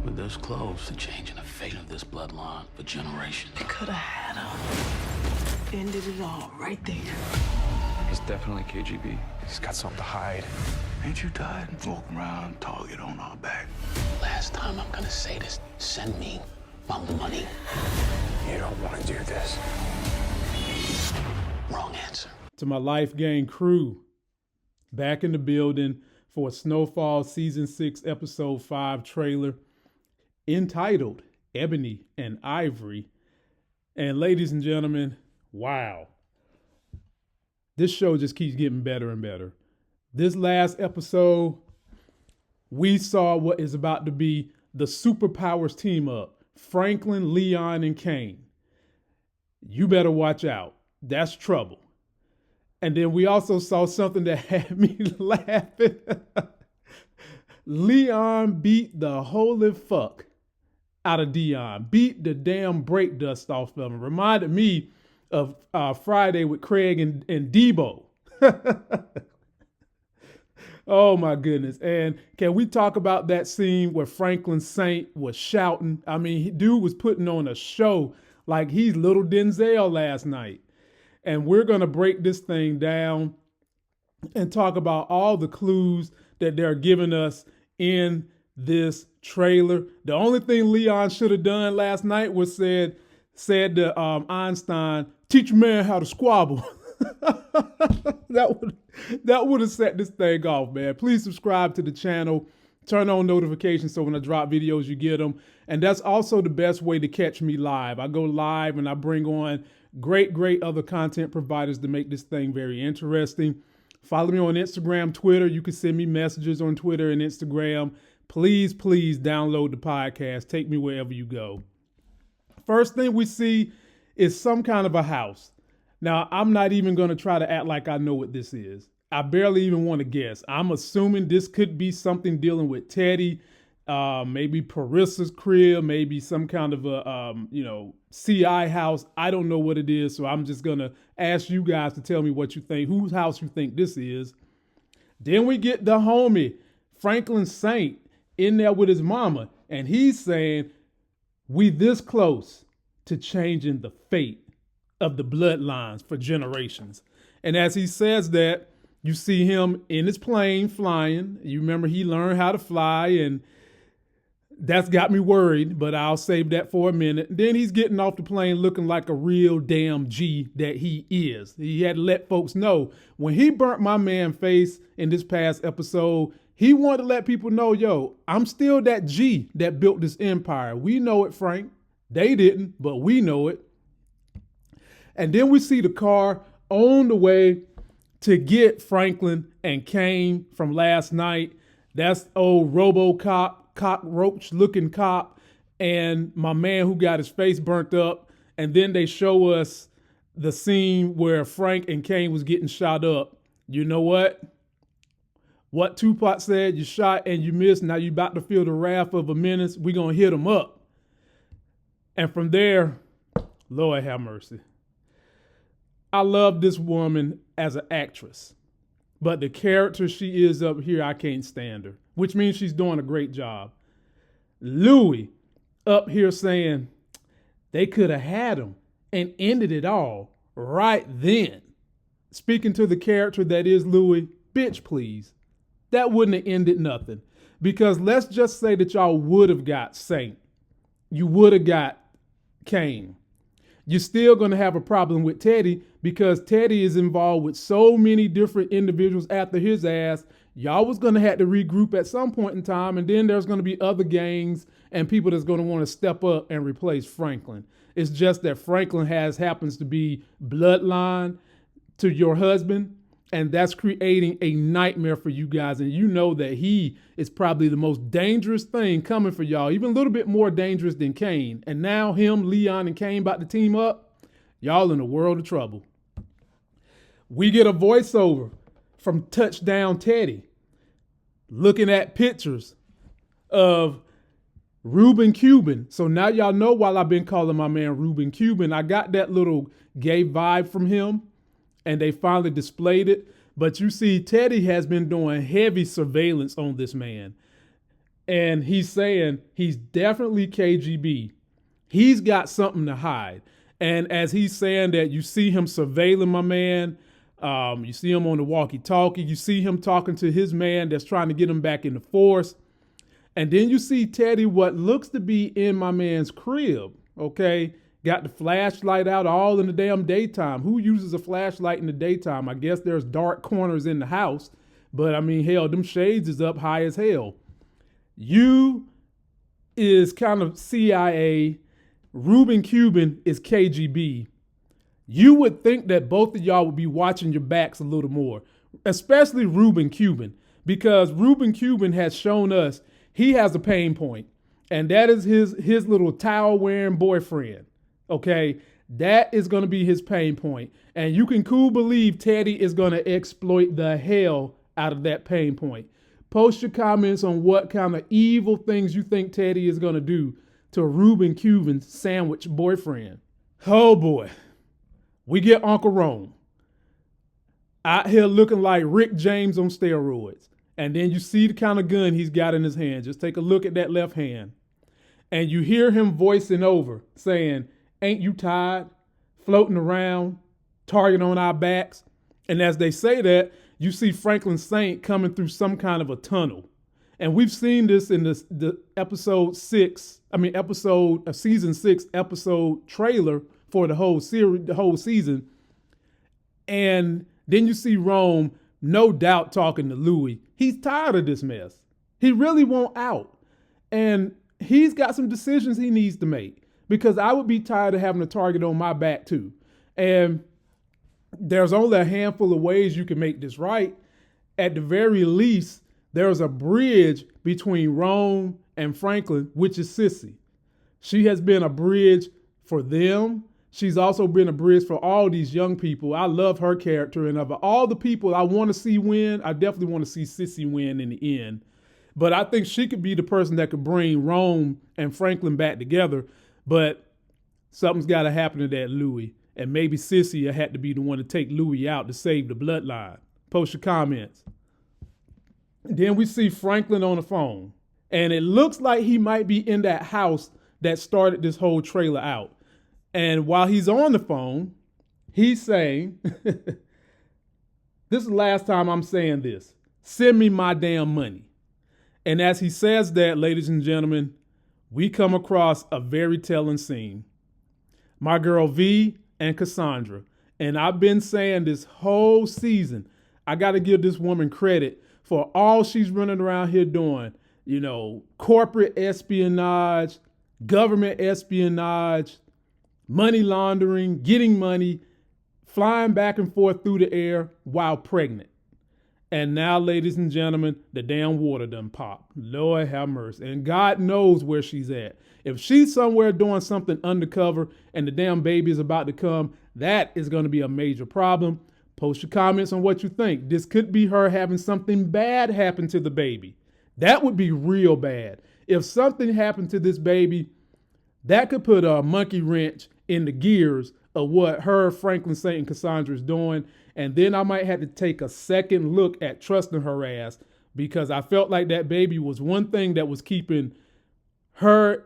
We're this close to changing the fate of this bloodline for generations. They could have had him. Ended it all right there. He's definitely KGB. He's got something to hide. Ain't you tired of walking around, target on our back? Last time I'm gonna say this, send me my money. You don't want to do this. Wrong answer. To my Life Gang crew, back in the building for a Snowfall Season 6, Episode 5 trailer entitled Ebony and Ivory. And ladies and gentlemen, wow. This show just keeps getting better and better. This last episode, we saw what is about to be the superpowers team up. Franklin, Leon, and Kane. You better watch out. That's trouble. And then we also saw something that had me laughing. Leon beat the holy fuck out of Dion. Beat the damn brake dust off of him. Reminded me of Friday with Craig and Debo. Oh my goodness. And can we talk about that scene where Franklin Saint was shouting? I mean, dude was putting on a show like he's little Denzel last night. And we're going to break this thing down and talk about all the clues that they're giving us in this trailer. The only thing Leon should have done last night was said to Einstein, teach a man how to squabble. That would have set this thing off, man. Please subscribe to the channel. Turn on notifications so when I drop videos, you get them. And that's also the best way to catch me live. I go live and I bring on great other content providers to make this thing very interesting. Follow me on Instagram, Twitter. You can send me messages on Twitter and Instagram. Please download the podcast. Take me wherever you go. First thing we see is some kind of a house. Now, I'm not even going to try to act like I know what this is. I barely even want to guess. I'm assuming this could be something dealing with Teddy, maybe Parissa's crib, maybe some kind of a, CI house. I don't know what it is. So I'm just going to ask you guys to tell me what you think, whose house you think this is. Then we get the homie, Franklin Saint, in there with his mama. And he's saying, we this close to changing the fate of the bloodlines for generations. And as he says that, you see him in his plane flying. You remember he learned how to fly, and that's got me worried, but I'll save that for a minute. Then he's getting off the plane looking like a real damn G that he is. He had to let folks know when he burnt my man face in this past episode, he wanted to let people know, yo, I'm still that G that built this empire. We know it, Frank. They didn't, but we know it. And then we see the car on the way to get Franklin and Kane from last night. That's old RoboCop, cockroach looking cop, and my man who got his face burnt up. And then they show us the scene where Frank and Kane was getting shot up. You know what? What Tupac said, you shot and you missed. Now you about to feel the wrath of a menace. We gonna hit him up. And from there, Lord have mercy. I love this woman as an actress, but the character she is up here, I can't stand her, which means she's doing a great job. Louis up here saying they could have had him and ended it all right then. Speaking to the character that is Louis, bitch, please. That wouldn't have ended nothing, because let's just say that y'all would have got Saint. You would have got Kane. You're still going to have a problem with Teddy because Teddy is involved with so many different individuals after his ass. Y'all was going to have to regroup at some point in time, and then there's going to be other gangs and people that's going to want to step up and replace Franklin. It's just that Franklin happens to be bloodline to your husband, and that's creating a nightmare for you guys. And you know that he is probably the most dangerous thing coming for y'all, even a little bit more dangerous than Kane. And now him, Leon, and Kane about to team up. Y'all in a world of trouble. We get a voiceover from Touchdown Teddy looking at pictures of Ruben Cuban. So now y'all know why I've been calling my man Ruben Cuban. I got that little gay vibe from him, and they finally displayed it. But you see, Teddy has been doing heavy surveillance on this man. And he's saying he's definitely KGB. He's got something to hide. And as he's saying that, you see him surveilling my man. You see him on the walkie-talkie. You see him talking to his man that's trying to get him back in the force. And then you see Teddy, what looks to be in my man's crib, okay? Got the flashlight out all in the damn daytime. Who uses a flashlight in the daytime? I guess there's dark corners in the house. But, I mean, hell, them shades is up high as hell. You is kind of CIA. Ruben Cuban is KGB. You would think that both of y'all would be watching your backs a little more, especially Ruben Cuban, because Ruben Cuban has shown us he has a pain point, and that is his little towel-wearing boyfriend, okay? That is going to be his pain point, and you can cool believe Teddy is going to exploit the hell out of that pain point. Post your comments on what kind of evil things you think Teddy is going to do to Ruben Cuban's sandwich boyfriend. Oh boy. We get Uncle Rome out here looking like Rick James on steroids. And then you see the kind of gun he's got in his hand. Just take a look at that left hand. And you hear him voicing over saying, "Ain't you tired? Floating around, target on our backs." And as they say that, you see Franklin Saint coming through some kind of a tunnel. And we've seen this in the season 6 episode trailer for the whole series, the whole season. And then you see Rome, no doubt, talking to Louis. He's tired of this mess. He really wants out. And he's got some decisions he needs to make, because I would be tired of having a target on my back too. And there's only a handful of ways you can make this right. At the very least, there's a bridge between Rome and Franklin, which is Sissy. She has been a bridge for them. She's also been a bridge for all these young people. I love her character, and of all the people I want to see win, I definitely want to see Sissy win in the end. But I think she could be the person that could bring Rome and Franklin back together. But something's got to happen to that Louis. And maybe Sissy had to be the one to take Louis out to save the bloodline. Post your comments. Then we see Franklin on the phone. And it looks like he might be in that house that started this whole trailer out. And while he's on the phone, he's saying, this is the last time I'm saying this, "Send me my damn money." And as he says that, ladies and gentlemen, we come across a very telling scene. My girl V and Cassandra. And I've been saying this whole season, I got to give this woman credit for all she's running around here doing. You know, corporate espionage, government espionage, money laundering, getting money, flying back and forth through the air while pregnant. And now, ladies and gentlemen, the damn water done popped. Lord have mercy. And God knows where she's at. If she's somewhere doing something undercover and the damn baby is about to come, that is going to be a major problem. Post your comments on what you think. This could be her having something bad happen to the baby. That would be real bad. If something happened to this baby, that could put a monkey wrench in the gears of what her, Franklin Saint, and Cassandra is doing. And then I might have to take a second look at trusting her ass, because I felt like that baby was one thing that was keeping her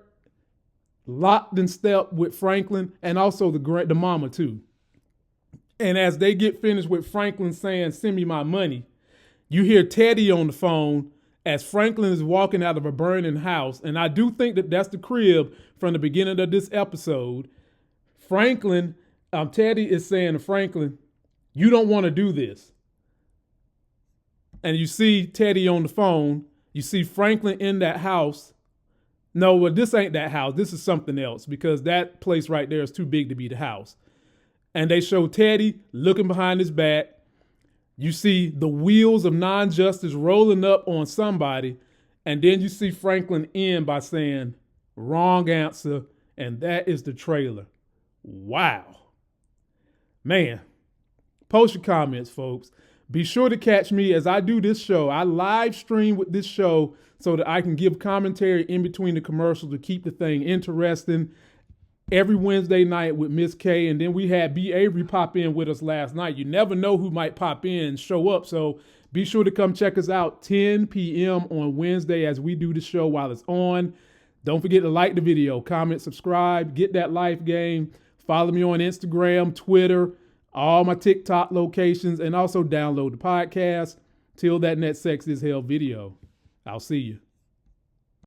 locked in step with Franklin, and also the mama too. And as they get finished with Franklin saying, "Send me my money," you hear Teddy on the phone as Franklin is walking out of a burning house. And I do think that that's the crib from the beginning of this episode. Teddy is saying to Franklin, "You don't want to do this." And you see Teddy on the phone. You see Franklin in that house. No, well, this ain't that house. This is something else, because that place right there is too big to be the house. And they show Teddy looking behind his back. You see the wheels of non-justice rolling up on somebody. And then you see Franklin end by saying, "Wrong answer." And that is the trailer. Wow. Man, post your comments, folks. Be sure to catch me as I do this show. I live stream with this show so that I can give commentary in between the commercials to keep the thing interesting. Every Wednesday night with Miss K. And then we had B. Avery pop in with us last night. You never know who might pop in and show up. So Be sure to come check us out 10 p.m. on Wednesday as we do the show while it's on. Don't forget to like the video, comment, subscribe, get that life game. Follow me on Instagram, Twitter, all my TikTok locations, and also download the podcast. Till that next Sex is Hell video. I'll see you.